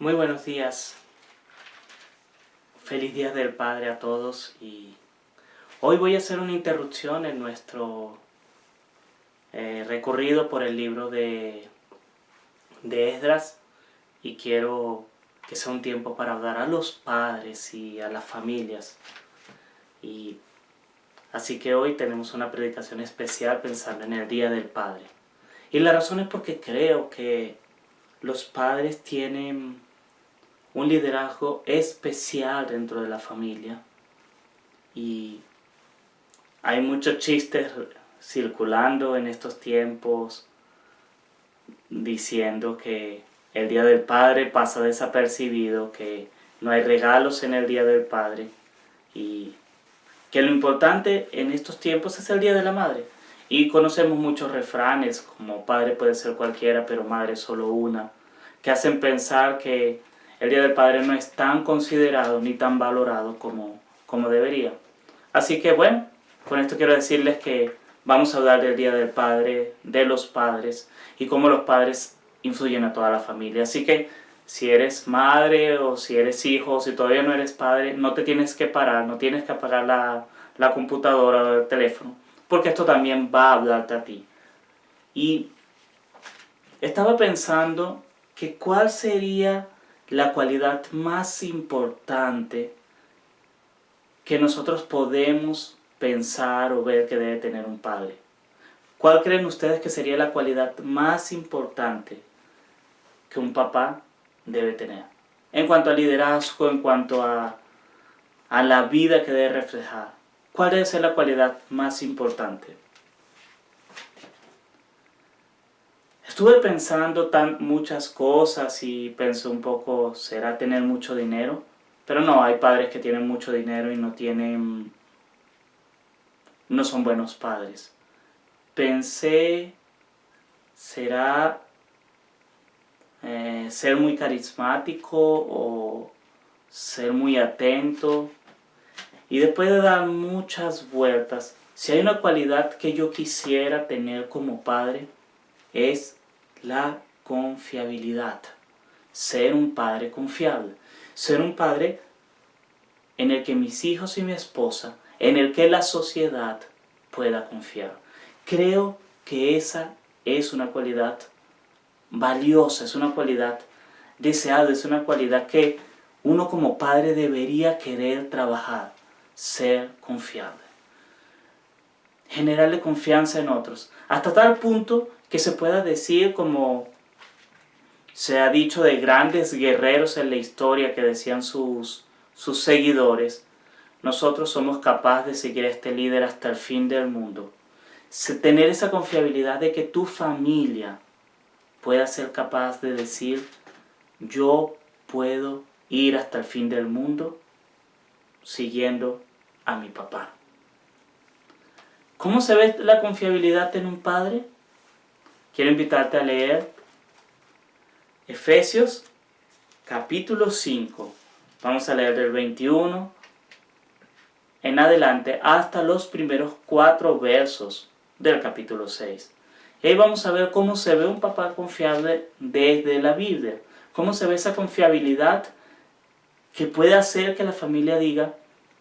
Muy buenos días, feliz Día del Padre a todos y hoy voy a hacer una interrupción en nuestro recorrido por el libro de Esdras y quiero que sea un tiempo para hablar a los padres y a las familias. Y así que hoy tenemos una predicación especial pensando en el Día del Padre. Y la razón es porque creo que los padres tienen un liderazgo especial dentro de la familia y hay muchos chistes circulando en estos tiempos diciendo que el Día del Padre pasa desapercibido, que no hay regalos en el Día del Padre y que lo importante en estos tiempos es el Día de la Madre. Y conocemos muchos refranes como padre puede ser cualquiera pero madre solo una, que hacen pensar que el Día del Padre no es tan considerado ni tan valorado como debería. Así que bueno, con esto quiero decirles que vamos a hablar del Día del Padre, de los padres y cómo los padres influyen a toda la familia. Así que si eres madre o si eres hijo o si todavía no eres padre, no te tienes que parar, no tienes que apagar la computadora o el teléfono, porque esto también va a hablarte a ti. Y estaba pensando que cuál sería la cualidad más importante que nosotros podemos pensar o ver que debe tener un padre. ¿Cuál creen ustedes que sería la cualidad más importante que un papá debe tener? En cuanto a liderazgo, en cuanto a la vida que debe reflejar. ¿Cuál debe ser la cualidad más importante? Estuve pensando muchas cosas y pensé un poco, ¿será tener mucho dinero? Pero no, hay padres que tienen mucho dinero y no son buenos padres. Pensé, ¿será ser muy carismático o ser muy atento? Y después de dar muchas vueltas, si hay una cualidad que yo quisiera tener como padre, es la confiabilidad. Ser un padre confiable. Ser un padre en el que mis hijos y mi esposa, en el que la sociedad pueda confiar. Creo que esa es una cualidad valiosa, es una cualidad deseada, es una cualidad que uno como padre debería querer trabajar, ser confiable. Generarle confianza en otros, hasta tal punto que se pueda decir, como se ha dicho de grandes guerreros en la historia que decían sus seguidores, nosotros somos capaces de seguir a este líder hasta el fin del mundo. Tener esa confiabilidad de que tu familia pueda ser capaz de decir, yo puedo ir hasta el fin del mundo siguiendo a mi papá. ¿Cómo se ve la confiabilidad en un padre? Quiero invitarte a leer Efesios capítulo 5. Vamos a leer del 21 en adelante hasta los primeros 4 versos del capítulo 6. Y ahí vamos a ver cómo se ve un papá confiable desde la Biblia. Cómo se ve esa confiabilidad que puede hacer que la familia diga,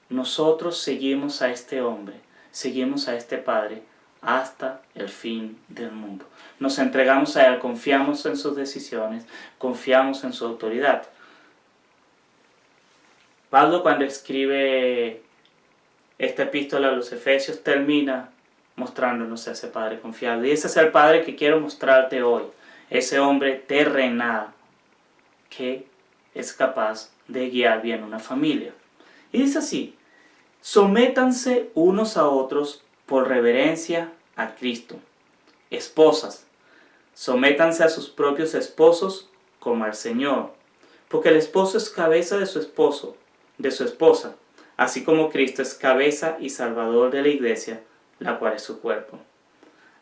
nosotros seguimos a este hombre, seguimos a este padre hasta el fin del mundo. Nos entregamos a él, confiamos en sus decisiones, confiamos en su autoridad. Pablo, cuando escribe esta epístola a los Efesios, termina mostrándonos a ese padre confiable. Y ese es el padre que quiero mostrarte hoy. Ese hombre terrenal que es capaz de guiar bien una familia. Y dice así, sométanse unos a otros por reverencia a Cristo. Esposas, sométanse a sus propios esposos como al Señor, porque el esposo es cabeza de su esposo, de su esposa, así como Cristo es cabeza y salvador de la iglesia, la cual es su cuerpo.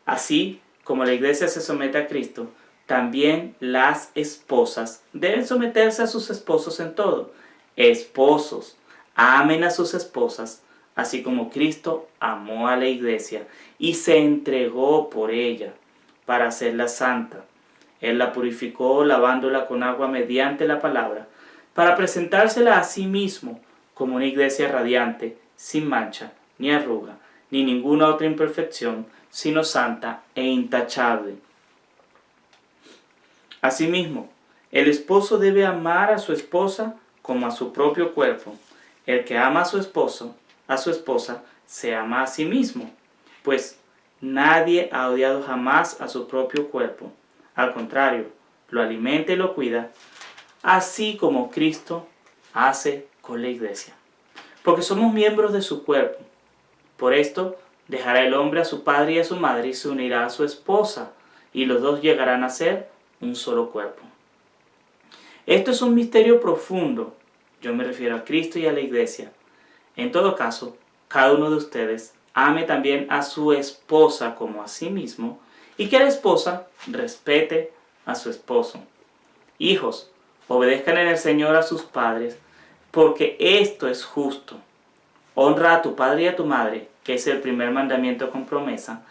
Así como la iglesia se somete a Cristo, también las esposas deben someterse a sus esposos en todo. Esposos, amen a sus esposas, así como Cristo amó a la iglesia y se entregó por ella para hacerla santa Él la purificó lavándola con agua mediante la palabra, para presentársela a sí mismo como una iglesia radiante, sin mancha, ni arruga, ni ninguna otra imperfección, sino santa e intachable. Asimismo, el esposo debe amar a su esposa como a su propio cuerpo. El que ama a su esposa, se ama a sí mismo, pues nadie ha odiado jamás a su propio cuerpo. Al contrario, lo alimenta y lo cuida, así como Cristo hace con la iglesia. Porque somos miembros de su cuerpo. Por esto, dejará el hombre a su padre y a su madre y se unirá a su esposa, y los dos llegarán a ser un solo cuerpo. Esto es un misterio profundo. Yo me refiero a Cristo y a la iglesia. En todo caso, cada uno de ustedes ame también a su esposa como a sí mismo, y que la esposa respete a su esposo. Hijos, obedezcan en el Señor a sus padres, porque esto es justo. Honra a tu padre y a tu madre, que es el primer mandamiento con promesa,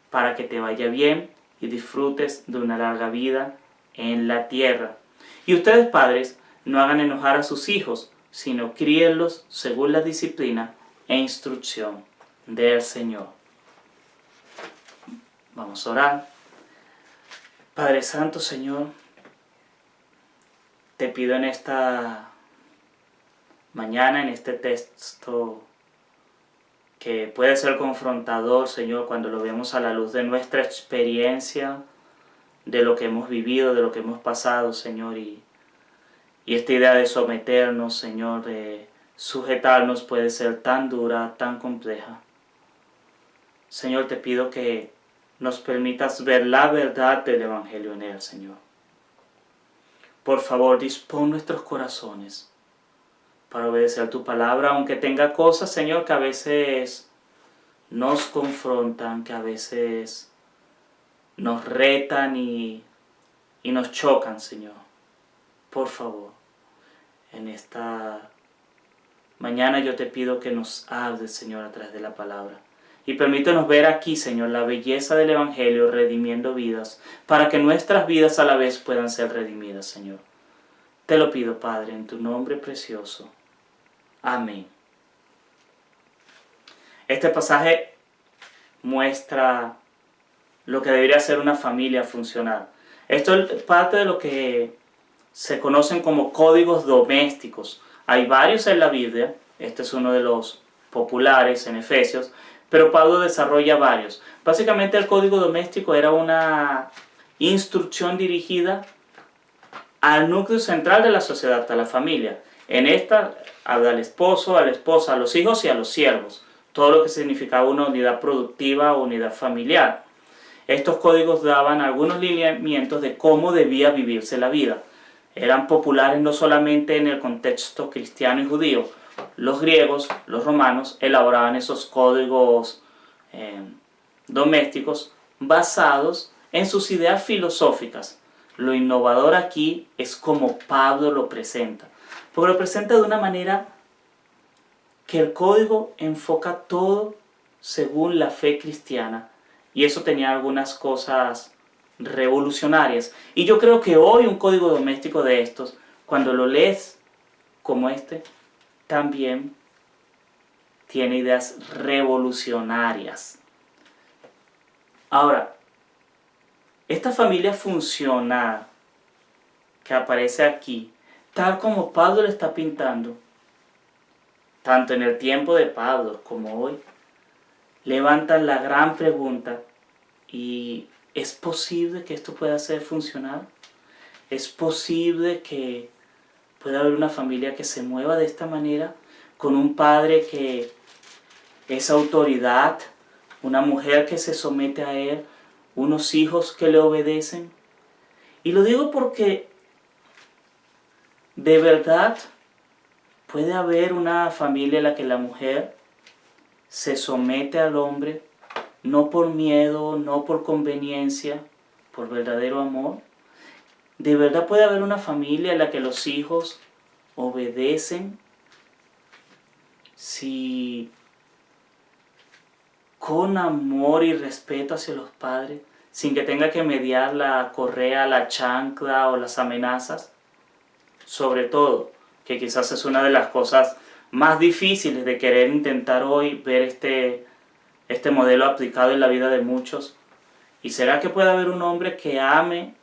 para que te vaya bien y disfrutes de una larga vida en la tierra. Y ustedes, padres, no hagan enojar a sus hijos, sino críenlos según la disciplina e instrucción del Señor. Vamos a orar. Padre Santo, Señor, te pido en esta mañana, en este texto que puede ser confrontador, Señor, cuando lo vemos a la luz de nuestra experiencia, de lo que hemos vivido, de lo que hemos pasado, Señor, y esta idea de someternos, Señor, de sujetarnos puede ser tan dura, tan compleja. Señor, te pido que nos permitas ver la verdad del Evangelio en él, Señor. Por favor, dispón nuestros corazones para obedecer tu palabra, aunque tenga cosas, Señor, que a veces nos confrontan, que a veces nos retan y nos chocan, Señor. Por favor, en esta mañana yo te pido que nos hables, Señor, a través de la palabra. Y permítanos ver aquí, Señor, la belleza del Evangelio redimiendo vidas, para que nuestras vidas a la vez puedan ser redimidas, Señor. Te lo pido, Padre, en tu nombre precioso. Amén. Este pasaje muestra lo que debería ser una familia funcional. Esto es parte de lo que se conocen como códigos domésticos. Hay varios en la Biblia, este es uno de los populares en Efesios, pero Pablo desarrolla varios. Básicamente el código doméstico era una instrucción dirigida al núcleo central de la sociedad, a la familia. En esta habla al esposo, a la esposa, a los hijos y a los siervos. Todo lo que significaba una unidad productiva o unidad familiar. Estos códigos daban algunos lineamientos de cómo debía vivirse la vida. Eran populares no solamente en el contexto cristiano y judío. Los griegos, los romanos, elaboraban esos códigos domésticos basados en sus ideas filosóficas. Lo innovador aquí es como Pablo lo presenta, porque lo presenta de una manera que el código enfoca todo según la fe cristiana, y eso tenía algunas cosas revolucionarias. Y yo creo que hoy un código doméstico de estos, cuando lo lees como este, también tiene ideas revolucionarias. Ahora, esta familia funcional que aparece aquí, tal como Pablo lo está pintando, tanto en el tiempo de Pablo como hoy, levantan la gran pregunta: ¿y es posible que esto pueda ser funcional? ¿Es posible que pueda haber una familia que se mueva de esta manera, con un padre que es autoridad, una mujer que se somete a él, unos hijos que le obedecen? Y lo digo porque de verdad puede haber una familia en la que la mujer se somete al hombre, no por miedo, no por conveniencia, por verdadero amor. De verdad puede haber una familia en la que los hijos obedecen si con amor y respeto hacia los padres sin que tenga que mediar la correa, la chancla o las amenazas. Sobre todo, que quizás es una de las cosas más difíciles de querer intentar hoy ver este modelo aplicado en la vida de muchos. ¿Y será que puede haber un hombre que ame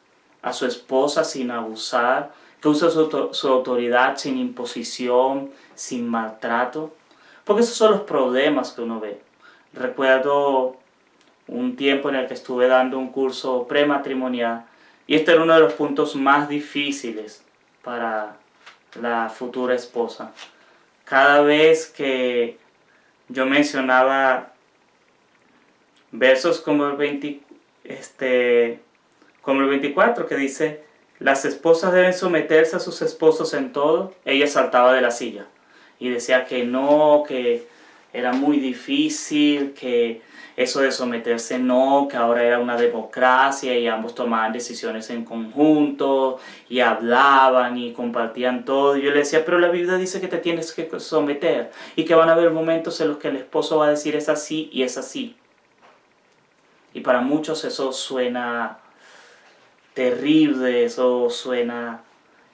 a su esposa sin abusar, que use su autoridad sin imposición, sin maltrato? Porque esos son los problemas que uno ve. Recuerdo un tiempo en el que estuve dando un curso prematrimonial y este era uno de los puntos más difíciles para la futura esposa. Cada vez que yo mencionaba versos como como el 24 que dice: las esposas deben someterse a sus esposos en todo, ella saltaba de la silla y decía que no, que era muy difícil, que eso de someterse no, que ahora era una democracia y ambos tomaban decisiones en conjunto y hablaban y compartían todo. Y yo le decía, pero la Biblia dice que te tienes que someter y que van a haber momentos en los que el esposo va a decir es así y es así. Y para muchos eso suena terrible, eso suena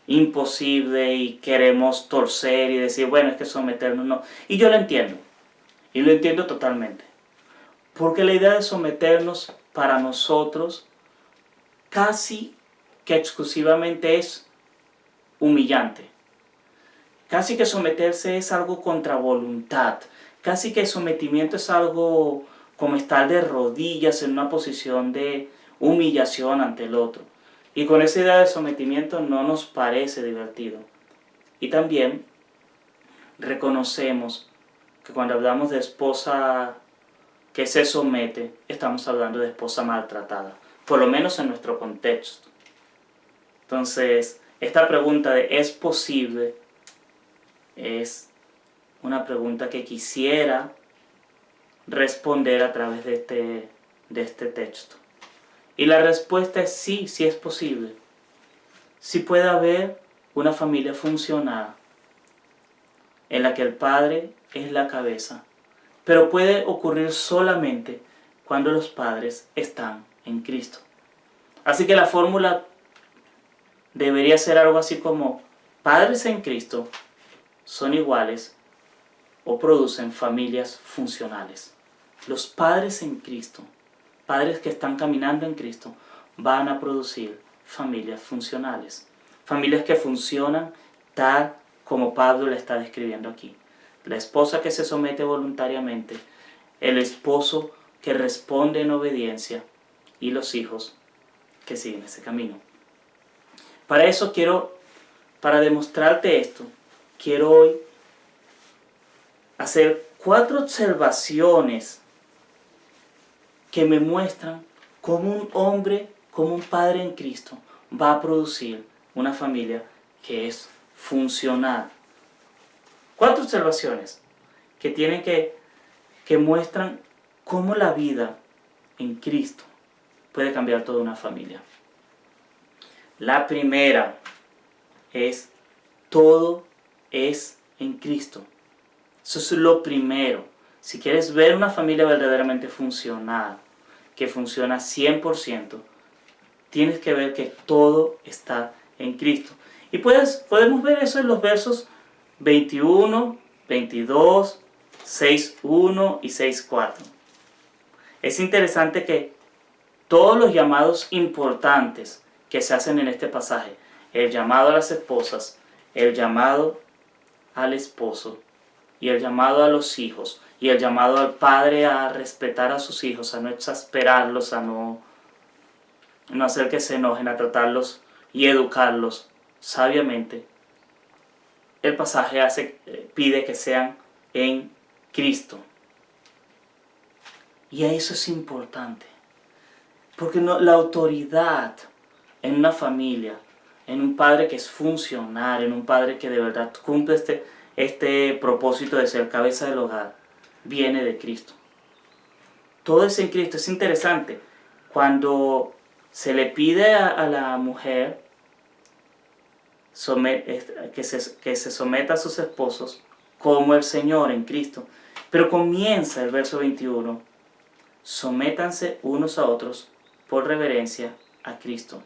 imposible y queremos torcer y decir, bueno, es que someternos no. Y yo lo entiendo, y lo entiendo totalmente. Porque la idea de someternos para nosotros casi que exclusivamente es humillante. Casi que someterse es algo contra voluntad. Casi que el sometimiento es algo como estar de rodillas en una posición de humillación ante el otro. Y con esa idea de sometimiento no nos parece divertido. Y también reconocemos que cuando hablamos de esposa que se somete, estamos hablando de esposa maltratada, por lo menos en nuestro contexto. Entonces, esta pregunta de ¿es posible? Es una pregunta que quisiera responder a través de este texto. Y la respuesta es sí, sí es posible. Sí puede haber una familia funcional en la que el padre es la cabeza, pero puede ocurrir solamente cuando los padres están en Cristo. Así que la fórmula debería ser algo así como: padres en Cristo son iguales o producen familias funcionales. Los padres en Cristo, padres que están caminando en Cristo, van a producir familias funcionales. Familias que funcionan tal como Pablo le está describiendo aquí. La esposa que se somete voluntariamente, el esposo que responde en obediencia y los hijos que siguen ese camino. Para eso para demostrarte esto, quiero hoy hacer 4 observaciones que me muestran cómo un hombre, como un padre en Cristo, va a producir una familia que es funcional. 4 observaciones que muestran cómo la vida en Cristo puede cambiar toda una familia. La primera es: todo es en Cristo. Eso es lo primero. Si quieres ver una familia verdaderamente funcional, que funciona 100%, tienes que ver que todo está en Cristo. Y podemos ver eso en los versos 21, 22, 6.1 y 6.4. Es interesante que todos los llamados importantes que se hacen en este pasaje, el llamado a las esposas, el llamado al esposo y el llamado a los hijos y el llamado al padre a respetar a sus hijos, a no exasperarlos, a no hacer que se enojen, a tratarlos y educarlos sabiamente, el pasaje pide que sean en Cristo. Y eso es importante, porque la autoridad en una familia, en un padre que es funcional, en un padre que de verdad cumple este propósito de ser cabeza del hogar, viene de Cristo. Todo es en Cristo. Es interesante, cuando se le pide a la mujer que se someta a sus esposos como el Señor en Cristo, pero comienza el verso 21: sométanse unos a otros por reverencia a Cristo.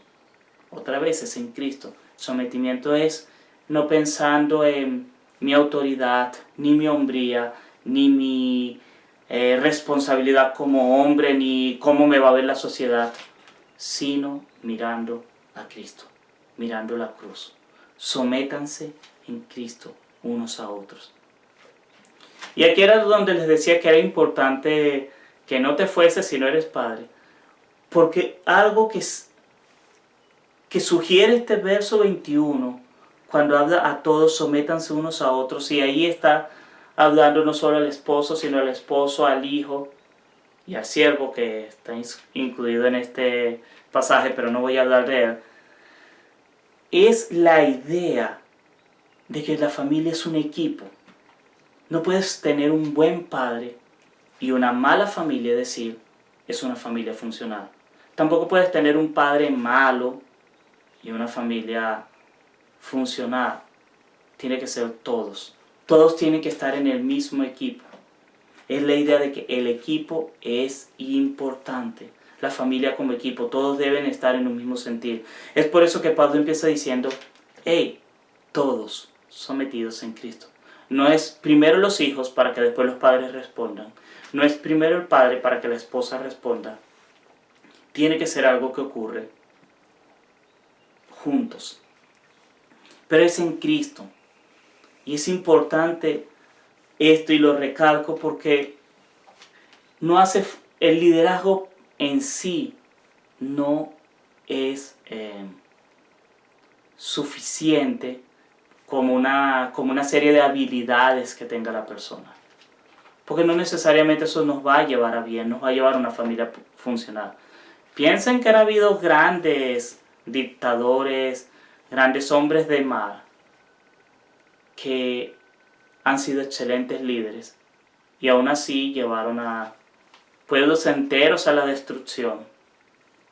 Otra vez es en Cristo. Sometimiento es no pensando en mi autoridad, ni mi hombría, ni mi responsabilidad como hombre, ni cómo me va a ver la sociedad, sino mirando a Cristo, mirando la cruz. Sométanse en Cristo unos a otros. Y aquí era donde les decía que era importante que no te fueses si no eres padre, porque algo que sugiere este verso 21, cuando habla a todos, sométanse unos a otros, y ahí está hablando no solo al esposo, sino al esposo, al hijo y al siervo, que está incluido en este pasaje, pero no voy a hablar de él, es la idea de que la familia es un equipo. No puedes tener un buen padre y una mala familia, es decir, es una familia funcional. Tampoco puedes tener un padre malo y una familia funcional. Tiene que ser todos. Todos tienen que estar en el mismo equipo. Es la idea de que el equipo es importante. La familia como equipo, todos deben estar en un mismo sentir. Es por eso que Pablo empieza diciendo, hey, todos sometidos en Cristo. No es primero los hijos para que después los padres respondan. No es primero el padre para que la esposa responda. Tiene que ser algo que ocurre juntos. Pero es en Cristo. Y es importante esto, y lo recalco porque no hace el liderazgo en sí no es suficiente como una serie de habilidades que tenga la persona. Porque no necesariamente eso nos va a llevar a bien, nos va a llevar a una familia funcional. Piensen que han habido grandes dictadores, grandes hombres de mar, que han sido excelentes líderes y aún así llevaron a pueblos enteros a la destrucción.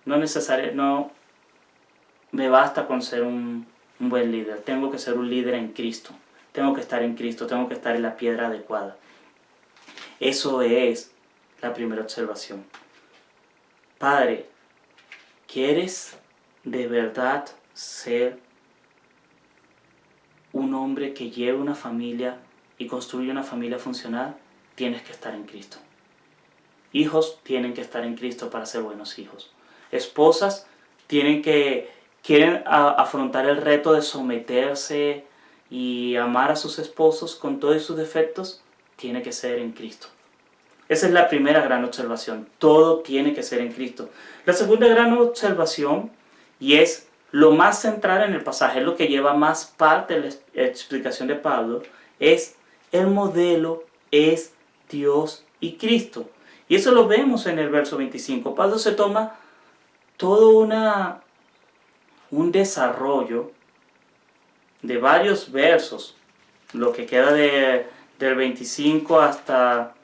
No me basta con ser un buen líder, tengo que ser un líder en Cristo, tengo que estar en Cristo, tengo que estar en la piedra adecuada. Eso es la primera observación. Padre, ¿quieres de verdad ser un hombre que lleve una familia y construye una familia funcional? Tienes que estar en Cristo. Hijos tienen que estar en Cristo para ser buenos hijos. Esposas quieren afrontar el reto de someterse y amar a sus esposos con todos sus defectos, tiene que ser en Cristo. Esa es la primera gran observación. Todo tiene que ser en Cristo. La segunda gran observación, y es lo más central en el pasaje, lo que lleva más parte de la explicación de Pablo, es el modelo es Dios y Cristo. Y eso lo vemos en el verso 25. Pablo se toma todo un desarrollo de varios versos, lo que queda del 25 hasta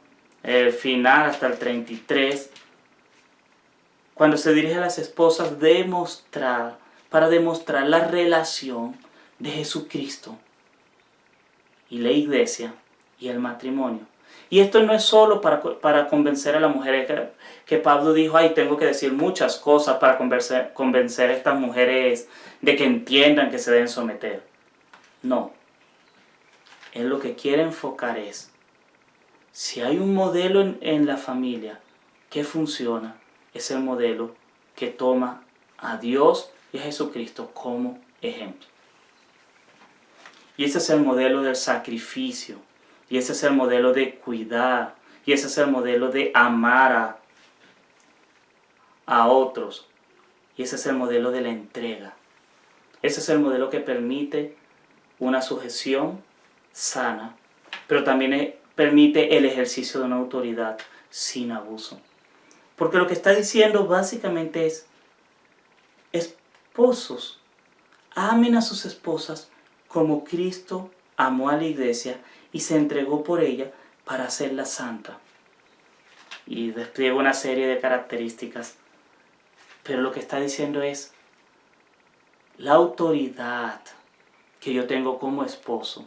el final, hasta el 33, cuando se dirige a las esposas, para demostrar la relación de Jesucristo y la iglesia y el matrimonio. Y esto no es solo para convencer a la mujer, que Pablo dijo, ay, tengo que decir muchas cosas para convencer a estas mujeres de que entiendan que se deben someter. No. Él lo que quiere enfocar es, si hay un modelo en la familia que funciona, es el modelo que toma a Dios y a Jesucristo como ejemplo. Y ese es el modelo del sacrificio, y ese es el modelo de cuidar, y ese es el modelo de amar a otros, y ese es el modelo de la entrega. Ese es el modelo que permite una sujeción sana, pero también permite el ejercicio de una autoridad sin abuso. Porque lo que está diciendo básicamente es, esposos, amen a sus esposas como Cristo amó a la iglesia y se entregó por ella para hacerla santa. Y despliega una serie de características. Pero lo que está diciendo es, la autoridad que yo tengo como esposo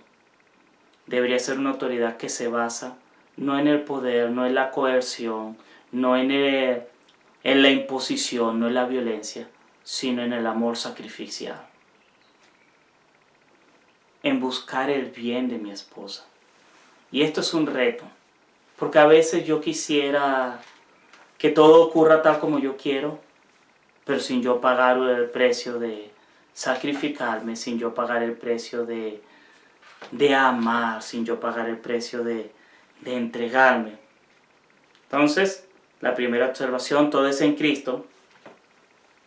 debería ser una autoridad que se basa no en el poder, no en la coerción, no en la imposición, no en la violencia, sino en el amor sacrificial. En buscar el bien de mi esposa. Y esto es un reto, porque a veces yo quisiera que todo ocurra tal como yo quiero, pero sin yo pagar el precio de sacrificarme, sin yo pagar el precio de amar, sin yo pagar el precio de entregarme. Entonces, la primera observación, todo es en Cristo.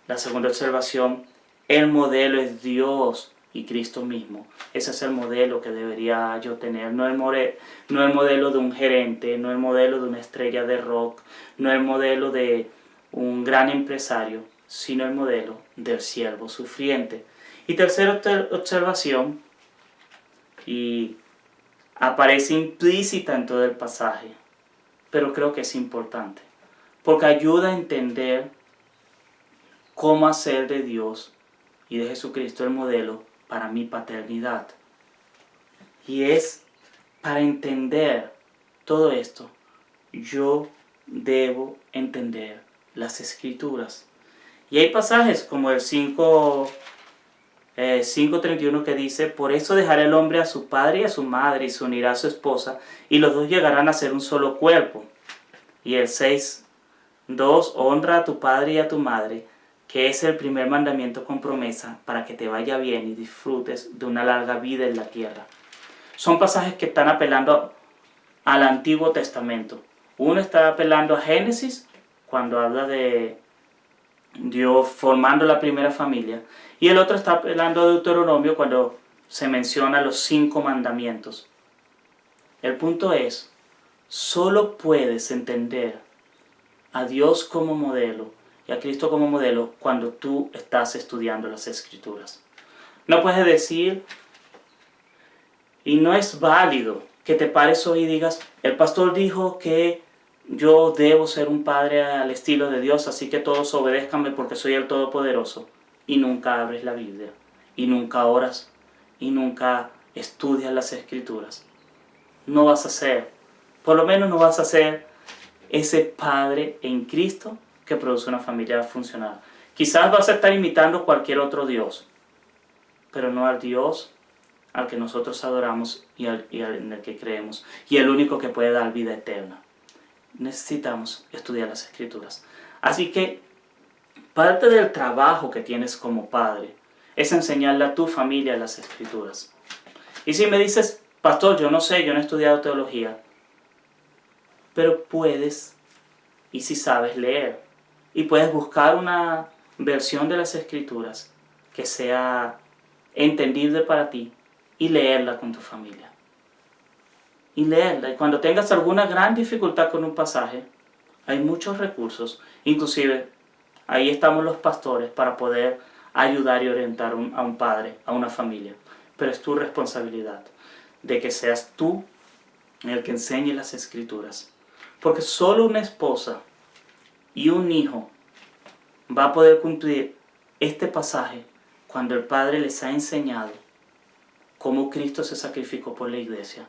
La segunda observación, el modelo es Dios y Cristo mismo. Ese es el modelo que debería yo tener, no el modelo de un gerente, no el modelo de una estrella de rock, no el modelo de un gran empresario, sino el modelo del siervo sufriente. Y tercera observación, y aparece implícita en todo el pasaje, pero creo que es importante, porque ayuda a entender cómo hacer de Dios y de Jesucristo el modelo para mi paternidad. Y es para entender todo esto, yo debo entender las Escrituras. Y hay pasajes como el 5:31 que dice: por eso dejará el hombre a su padre y a su madre y se unirá a su esposa, y los dos llegarán a ser un solo cuerpo. Y el 6:2, honra a tu padre y a tu madre, que es el primer mandamiento con promesa para que te vaya bien y disfrutes de una larga vida en la tierra. Son pasajes que están apelando al Antiguo Testamento. Uno está apelando a Génesis, cuando habla de Dios formando la primera familia, y el otro está apelando a Deuteronomio, cuando se menciona los 5 mandamientos. El punto es, solo puedes entender a Dios como modelo y a Cristo como modelo cuando tú estás estudiando las Escrituras. No puedes decir, y no es válido que te pares hoy y digas: el pastor dijo que yo debo ser un padre al estilo de Dios, así que todos obedézcanme porque soy el Todopoderoso. Y nunca abres la Biblia, y nunca oras, y nunca estudias las Escrituras. No vas a ser, por lo menos no vas a ser ese padre en Cristo que produce una familia funcional. Quizás vas a estar imitando cualquier otro Dios, pero no al Dios al que nosotros adoramos y en el que creemos, y el único que puede dar vida eterna. Necesitamos estudiar las Escrituras. Así que parte del trabajo que tienes como padre es enseñarle a tu familia las Escrituras. Y si me dices: pastor, yo no sé, yo no he estudiado teología, pero puedes, y si sabes leer, y puedes buscar una versión de las Escrituras que sea entendible para ti y leerla con tu familia. Y leerla, y cuando tengas alguna gran dificultad con un pasaje, hay muchos recursos, inclusive ahí estamos los pastores para poder ayudar y orientar a un padre, a una familia. Pero es tu responsabilidad de que seas tú el que enseñe las Escrituras. Porque solo una esposa y un hijo va a poder cumplir este pasaje cuando el Padre les ha enseñado cómo Cristo se sacrificó por la iglesia.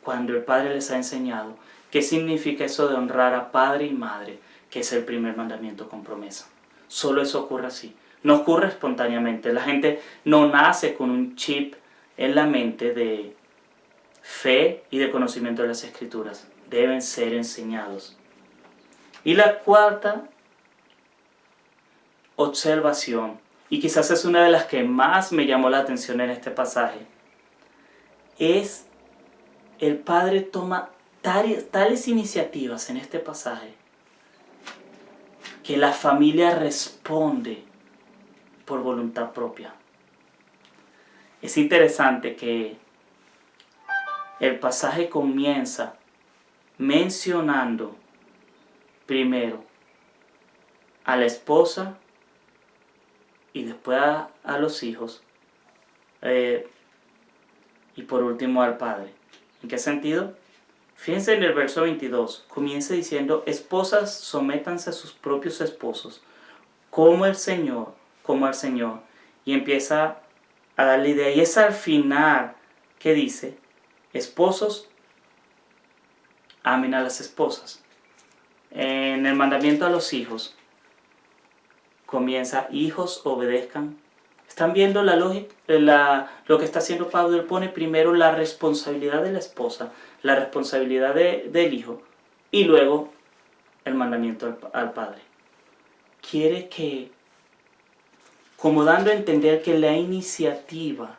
Cuando el Padre les ha enseñado qué significa eso de honrar a padre y madre, que es el primer mandamiento con promesa. Solo eso ocurre así. No ocurre espontáneamente. La gente no nace con un chip en la mente de fe y de conocimiento de las Escrituras. Deben ser enseñados. Y la cuarta observación, y quizás es una de las que más me llamó la atención en este pasaje, es el Padre toma tales iniciativas en este pasaje que la familia responde por voluntad propia. Es interesante que el pasaje comienza mencionando primero a la esposa y después a los hijos, y por último al padre. ¿En qué sentido? Fíjense en el verso 22, comienza diciendo: esposas, sométanse a sus propios esposos, como al Señor, y empieza a darle idea, y es al final que dice: esposos, amen a las esposas. En el mandamiento a los hijos, comienza, hijos, obedezcan. ¿Están viendo la lógica? Lo que está haciendo Pablo? Él pone primero la responsabilidad de la esposa, la responsabilidad del hijo, y luego el mandamiento al padre. Quiere que, como dando a entender que la iniciativa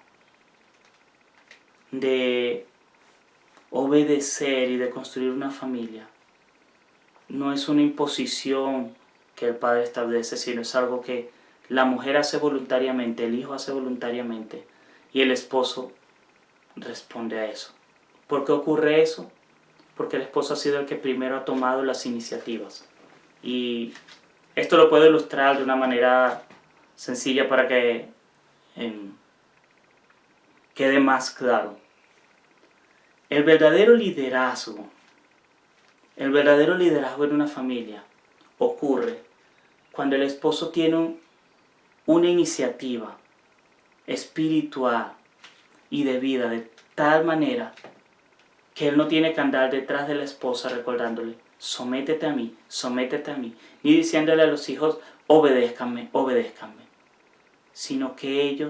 de obedecer y de construir una familia no es una imposición que el padre establece, sino es algo que la mujer hace voluntariamente, el hijo hace voluntariamente y el esposo responde a eso. ¿Por qué ocurre eso? Porque el esposo ha sido el que primero ha tomado las iniciativas. Y esto lo puedo ilustrar de una manera sencilla para que quede más claro. El verdadero liderazgo en una familia ocurre cuando el esposo tiene una iniciativa espiritual y de vida de tal manera que él no tiene que andar detrás de la esposa recordándole, sométete a mí, ni diciéndole a los hijos, obedézcanme, sino que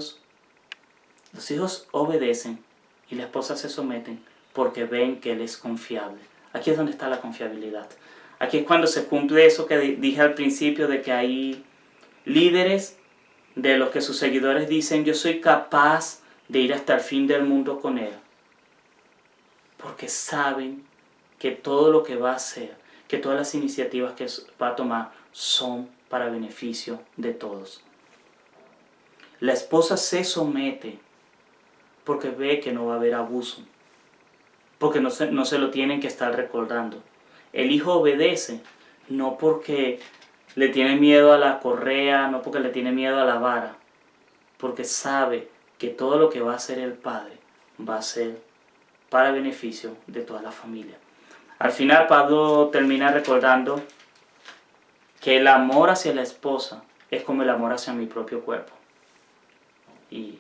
los hijos obedecen y la esposa se someten porque ven que él es confiable. Aquí es donde está la confiabilidad. Aquí es cuando se cumple eso que dije al principio, de que hay líderes de los que sus seguidores dicen, yo soy capaz de ir hasta el fin del mundo con él. Porque saben que todo lo que va a hacer, que todas las iniciativas que va a tomar son para beneficio de todos. La esposa se somete porque ve que no va a haber abuso, porque no se lo tienen que estar recordando. El hijo obedece, no porque le tiene miedo a la correa, no porque le tiene miedo a la vara, porque sabe que todo lo que va a hacer el padre va a ser para beneficio de toda la familia. Al final Pablo termina recordando que el amor hacia la esposa es como el amor hacia mi propio cuerpo. Y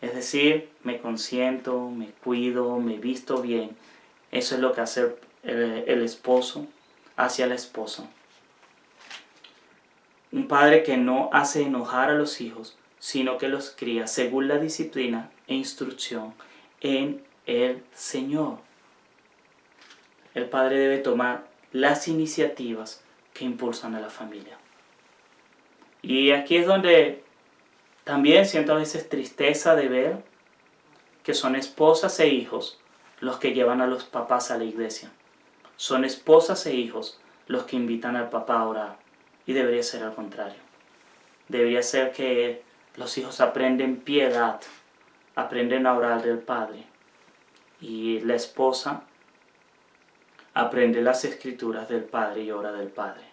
es decir, me consiento, me cuido, me visto bien. Eso es lo que hace el esposo hacia la esposa. Un padre que no hace enojar a los hijos, sino que los cría según la disciplina e instrucción en el Señor. El padre debe tomar las iniciativas que impulsan a la familia. Y aquí es donde también siento a veces tristeza de ver que son esposas e hijos los que llevan a los papás a la iglesia. Son esposas e hijos los que invitan al papá a orar. Y debería ser al contrario. Debería ser que los hijos aprenden piedad, aprenden a orar del Padre. Y la esposa aprende las escrituras del Padre y ora del Padre,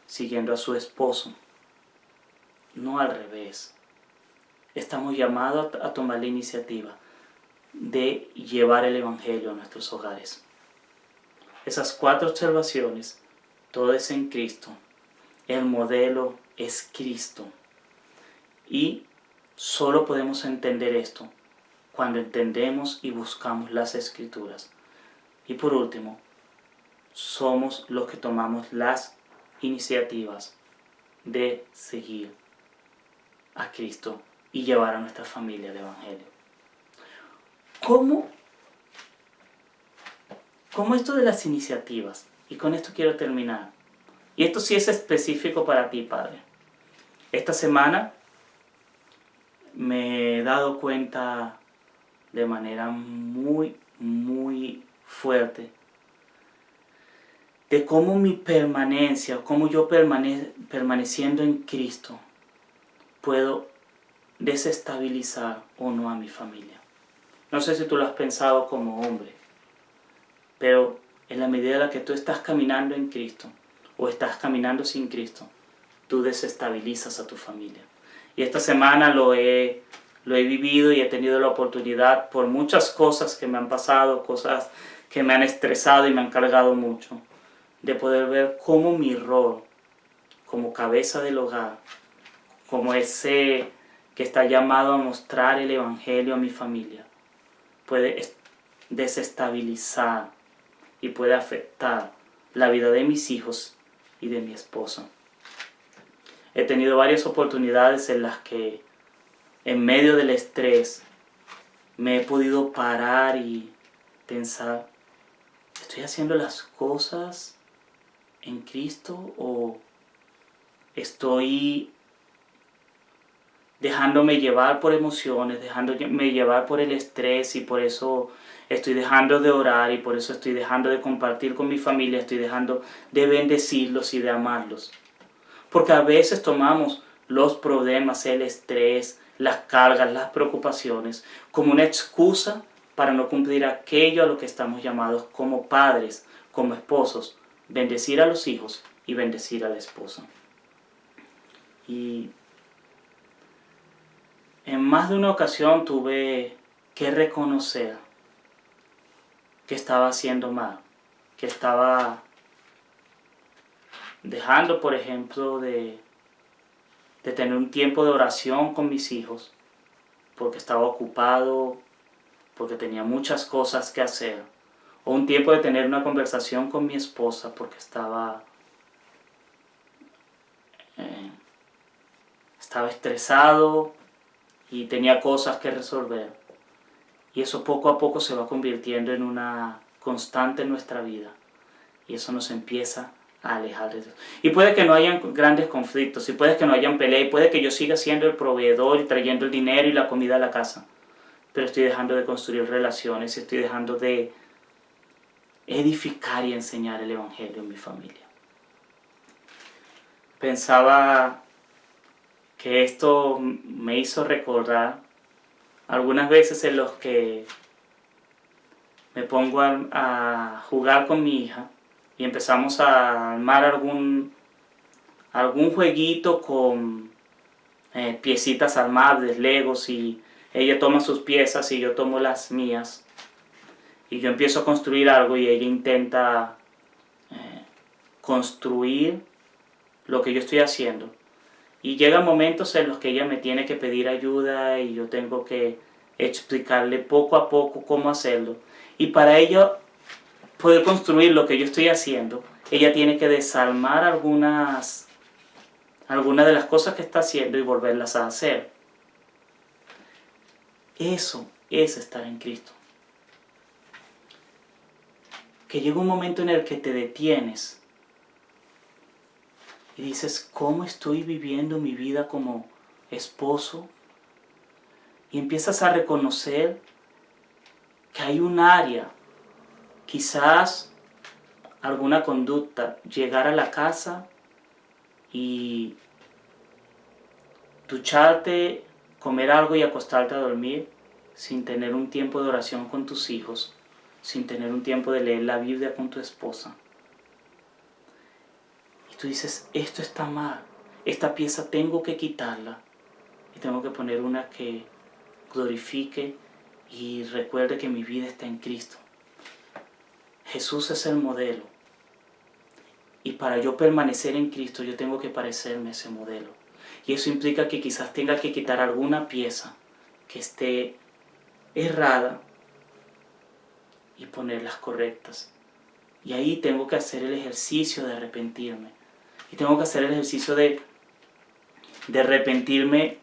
siguiendo a su esposo. No al revés. Estamos llamados a tomar la iniciativa de llevar el Evangelio a nuestros hogares. Esas 4 observaciones, todo es en Cristo. El modelo es Cristo. Y solo podemos entender esto cuando entendemos y buscamos las Escrituras. Y por último, somos los que tomamos las iniciativas de seguir a Cristo y llevar a nuestra familia el Evangelio. ¿Cómo esto de las iniciativas? Y con esto quiero terminar. Y esto sí es específico para ti, Padre. Esta semana me he dado cuenta de manera muy, muy fuerte de cómo mi permanencia, cómo yo permaneciendo en Cristo, puedo desestabilizar o no a mi familia. No sé si tú lo has pensado como hombre, pero en la medida en la que tú estás caminando en Cristo o estás caminando sin Cristo, tú desestabilizas a tu familia. Y esta semana lo he vivido y he tenido la oportunidad, por muchas cosas que me han pasado, cosas que me han estresado y me han cargado mucho, de poder ver cómo mi rol como cabeza del hogar, como ese que está llamado a mostrar el Evangelio a mi familia, puede desestabilizar y puede afectar la vida de mis hijos y de mi esposa. he tenido varias oportunidades en las que en medio del estrés me he podido parar y pensar, ¿estoy haciendo las cosas en Cristo o estoy dejándome llevar por emociones, dejándome llevar por el estrés y por eso estoy dejando de orar y por eso estoy dejando de compartir con mi familia, estoy dejando de bendecirlos y de amarlos? Porque a veces tomamos los problemas, el estrés, las cargas, las preocupaciones como una excusa para no cumplir aquello a lo que estamos llamados como padres, como esposos, bendecir a los hijos y bendecir a la esposa. Y en más de una ocasión tuve que reconocer que estaba haciendo mal, que estaba dejando, por ejemplo, de tener un tiempo de oración con mis hijos, porque estaba ocupado, porque tenía muchas cosas que hacer, o un tiempo de tener una conversación con mi esposa, porque estaba estresado y tenía cosas que resolver. Y eso poco a poco se va convirtiendo en una constante en nuestra vida. Y eso nos empieza a alejar de Dios. Y puede que no hayan grandes conflictos, y puede que no hayan pelea, y puede que yo siga siendo el proveedor y trayendo el dinero y la comida a la casa. Pero estoy dejando de construir relaciones, estoy dejando de edificar y enseñar el Evangelio en mi familia. Pensaba que esto me hizo recordar algunas veces en los que me pongo a jugar con mi hija y empezamos a armar algún jueguito con piecitas armables, legos, y ella toma sus piezas y yo tomo las mías y yo empiezo a construir algo y ella intenta construir lo que yo estoy haciendo. Y llegan momentos en los que ella me tiene que pedir ayuda y yo tengo que explicarle poco a poco cómo hacerlo. Y para ella poder construir lo que yo estoy haciendo, ella tiene que desarmar algunas de las cosas que está haciendo y volverlas a hacer. Eso es estar en Cristo. Que llega un momento en el que te detienes y dices, ¿cómo estoy viviendo mi vida como esposo? Y empiezas a reconocer que hay un área, quizás alguna conducta, llegar a la casa y ducharte, comer algo y acostarte a dormir sin tener un tiempo de oración con tus hijos, sin tener un tiempo de leer la Biblia con tu esposa. Y tú dices, esto está mal, esta pieza tengo que quitarla y tengo que poner una que glorifique y recuerde que mi vida está en Cristo. Jesús es el modelo. Y para yo permanecer en Cristo, yo tengo que parecerme ese modelo. Y eso implica que quizás tenga que quitar alguna pieza que esté errada y ponerlas correctas. Y ahí tengo que hacer el ejercicio de arrepentirme. Y tengo que hacer el ejercicio de arrepentirme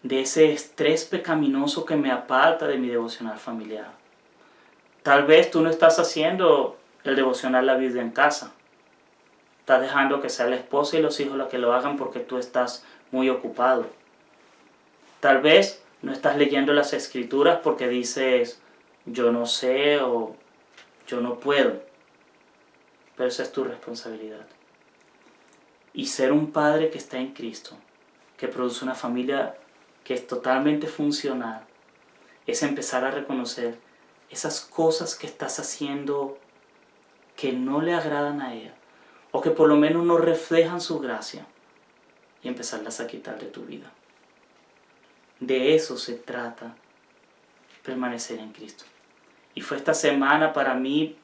de ese estrés pecaminoso que me aparta de mi devocional familiar. Tal vez tú no estás haciendo el devocional la Biblia en casa. Estás dejando que sea la esposa y los hijos los que lo hagan porque tú estás muy ocupado. Tal vez no estás leyendo las escrituras porque dices, yo no sé o yo no puedo. Pero esa es tu responsabilidad. Y ser un padre que está en Cristo, que produce una familia que es totalmente funcional, es empezar a reconocer esas cosas que estás haciendo que no le agradan a Él, o que por lo menos no reflejan su gracia, y empezarlas a quitar de tu vida. De eso se trata permanecer en Cristo. Y fue esta semana para mí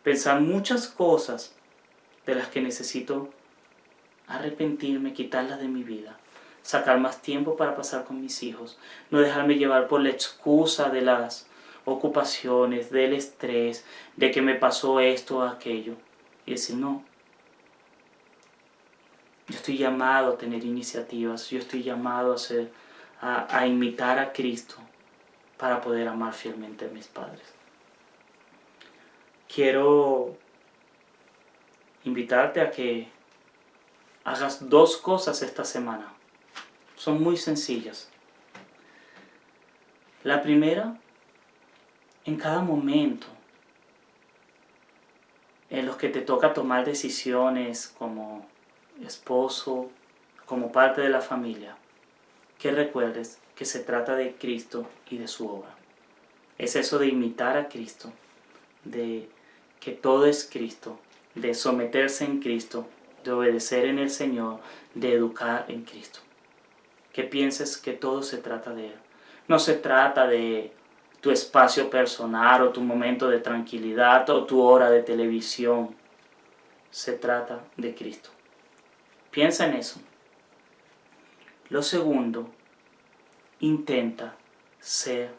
pensar muchas cosas de las que necesito arrepentirme, quitarlas de mi vida, sacar más tiempo para pasar con mis hijos, no dejarme llevar por la excusa de las ocupaciones, del estrés, de que me pasó esto o aquello, y decir no. Yo estoy llamado a tener iniciativas, yo estoy llamado a imitar a Cristo para poder amar fielmente a mis padres. Quiero invitarte a que hagas 2 cosas esta semana. Son muy sencillas. La primera, en cada momento en los que te toca tomar decisiones como esposo, como parte de la familia, que recuerdes que se trata de Cristo y de su obra. Es eso de imitar a Cristo, de que todo es Cristo, de someterse en Cristo, de obedecer en el Señor, de educar en Cristo. Que pienses que todo se trata de Él. No se trata de tu espacio personal o tu momento de tranquilidad o tu hora de televisión. Se trata de Cristo. Piensa en eso. Lo segundo, intenta ser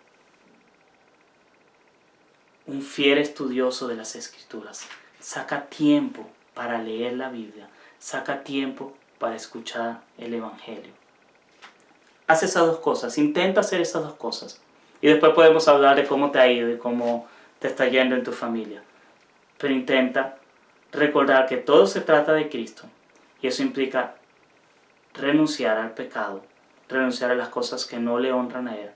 un fiel estudioso de las Escrituras. Saca tiempo para leer la Biblia. Saca tiempo para escuchar el Evangelio. Haz esas 2 cosas. Intenta hacer esas 2 cosas. Y después podemos hablar de cómo te ha ido y cómo te está yendo en tu familia. Pero intenta recordar que todo se trata de Cristo. Y eso implica renunciar al pecado. Renunciar a las cosas que no le honran a Él.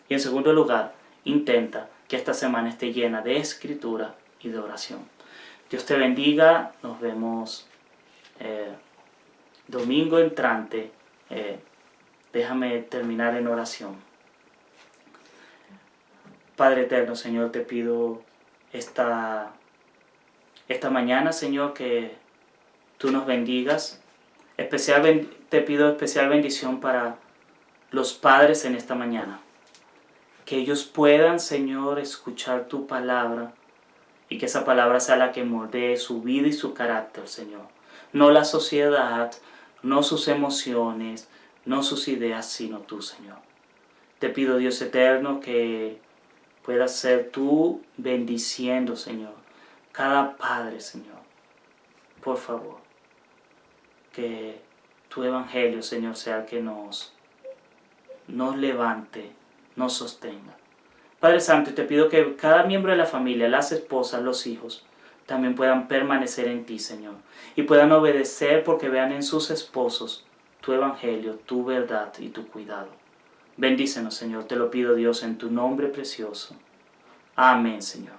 Y en segundo lugar, intenta que esta semana esté llena de escritura y de oración. Dios te bendiga. Nos vemos domingo entrante. Déjame terminar en oración. Padre eterno, Señor, te pido esta mañana, Señor, que tú nos bendigas. Te pido especial bendición para los padres en esta mañana. Que ellos puedan, Señor, escuchar tu palabra y que esa palabra sea la que moldee su vida y su carácter, Señor. No la sociedad, no sus emociones, no sus ideas, sino tú, Señor. Te pido, Dios eterno, que puedas ser tú bendiciendo, Señor, cada padre, Señor. Por favor, que tu evangelio, Señor, sea el que nos levante, nos sostenga. Padre Santo, te pido que cada miembro de la familia, las esposas, los hijos, también puedan permanecer en ti, Señor, y puedan obedecer porque vean en sus esposos tu evangelio, tu verdad y tu cuidado. Bendícenos, Señor, te lo pido, Dios, en tu nombre precioso. Amén, Señor.